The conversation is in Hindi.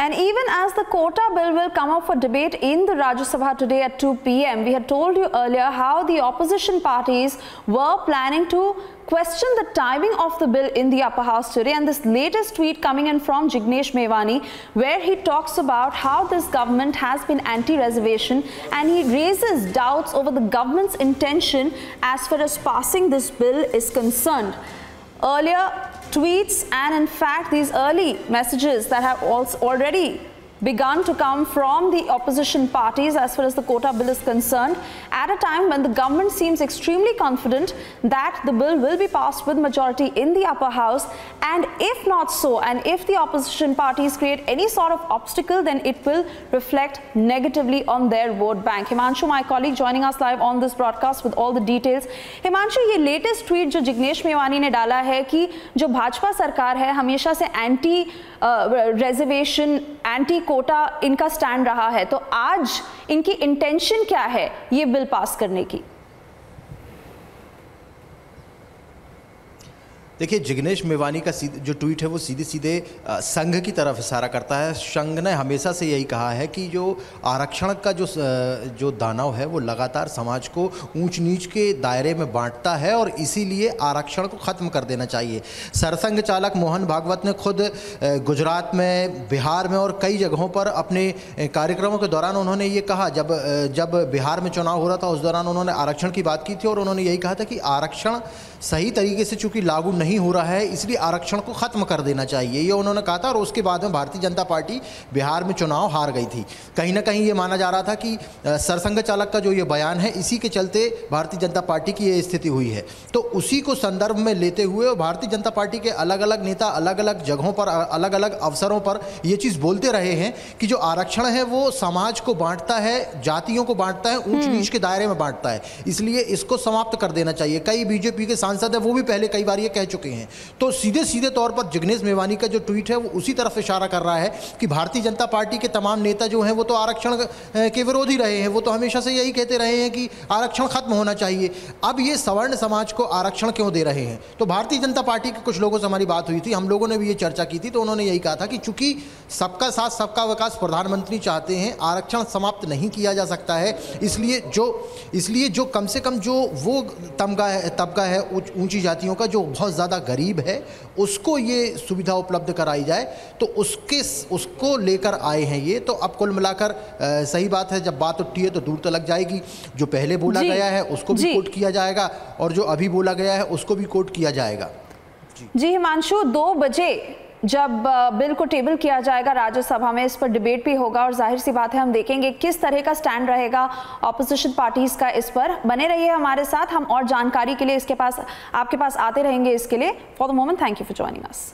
And even as the quota bill will come up for debate in the Rajya Sabha today at 2 p.m, we had told you earlier how the opposition parties were planning to question the timing of the bill in the upper house today. And this latest tweet coming in from Jignesh Mevani, where he talks about how this government has been anti-reservation, and he raises doubts over the government's intention as far as passing this bill is concerned. Earlier tweets and in fact these early messages that have also already begun to come from the opposition parties as far as the quota bill is concerned, at a time when the government seems extremely confident that the bill will be passed with majority in the upper house. And if not so, and if the opposition parties create any sort of obstacle, then it will reflect negatively on their vote bank. Himanshu, my colleague, joining us live on this broadcast with all the details. Himanshu, ये लेटेस्ट ट्वीट जो जिग्नेश मेवानी ने डाला है कि जो भाजपा सरकार है हमेशा से एंटी रिजर्वेशन, एंटी कोटा इनका स्टैंड रहा है, तो आज इनकी इंटेंशन क्या है ये बिल पास करने की? देखिए, जिग्नेश मेवानी का जो ट्वीट है वो सीधे सीधे संघ की तरफ इशारा करता है। संघ ने हमेशा से यही कहा है कि जो आरक्षण का जो दानव है वो लगातार समाज को ऊंच नीच के दायरे में बांटता है और इसीलिए आरक्षण को ख़त्म कर देना चाहिए। सरसंघ चालक मोहन भागवत ने खुद गुजरात में, बिहार में और कई जगहों पर अपने कार्यक्रमों के दौरान उन्होंने ये कहा, जब बिहार में चुनाव हो रहा था उस दौरान उन्होंने आरक्षण की बात की थी और उन्होंने यही कहा था कि आरक्षण सही तरीके से चूँकि लागू नहीं हो रहा है इसलिए आरक्षण को ख़त्म कर देना चाहिए, ये उन्होंने कहा था। और उसके बाद में भारतीय जनता पार्टी बिहार में चुनाव हार गई थी। कहीं ना कहीं ये माना जा रहा था कि सरसंघ चालक का जो ये बयान है इसी के चलते भारतीय जनता पार्टी की ये स्थिति हुई है। तो उसी को संदर्भ में लेते हुए भारतीय जनता पार्टी के अलग अलग नेता अलग अलग जगहों पर, अलग अलग अवसरों पर ये चीज़ बोलते रहे हैं कि जो आरक्षण है वो समाज को बांटता है, जातियों को बांटता है, ऊंच नीच के दायरे में बांटता है, इसलिए इसको समाप्त कर देना चाहिए। कई बीजेपी के सांसद है वो भी पहले कई बार ये कह चुके हैं। तो सीधे सीधे तौर पर जिग्नेश मेवानी का जो ट्वीट है वो उसी तरफ इशारा कर रहा है कि भारतीय जनता पार्टी के तमाम नेता जो हैं वो तो आरक्षण के विरोधी रहे हैं, वो तो हमेशा से यही कहते रहे हैं कि आरक्षण खत्म होना चाहिए। अब ये सवर्ण समाज को आरक्षण क्यों दे रहे हैं? तो भारतीय जनता पार्टी के कुछ लोगों से हमारी बात हुई थी, हम लोगों ने भी ये चर्चा की थी, तो उन्होंने यही कहा था कि चूंकि सबका साथ सबका विकास प्रधानमंत्री चाहते हैं, आरक्षण समाप्त नहीं किया जा सकता है, इसलिए जो कम से कम जो वो तबका है ऊंची जातियों का जो बहुत ज़्यादा गरीब है उसको ये सुविधा उपलब्ध कराई जाए, तो उसको लेकर आए हैं ये। तो अब कुल मिलाकर सही बात है, जब बात उठती है तो दूर तो लग जाएगी। जो पहले बोला गया है उसको भी कोट किया जाएगा और जो अभी बोला गया है उसको भी कोट किया जाएगा। जी हिमांशु, 2 बजे जब बिल को टेबल किया जाएगा राज्यसभा में, इस पर डिबेट भी होगा और जाहिर सी बात है हम देखेंगे किस तरह का स्टैंड रहेगा ऑपोजिशन पार्टीज का इस पर। बने रहिए हमारे साथ, हम और जानकारी के लिए आपके पास आते रहेंगे। इसके लिए for the moment thank you for joining us.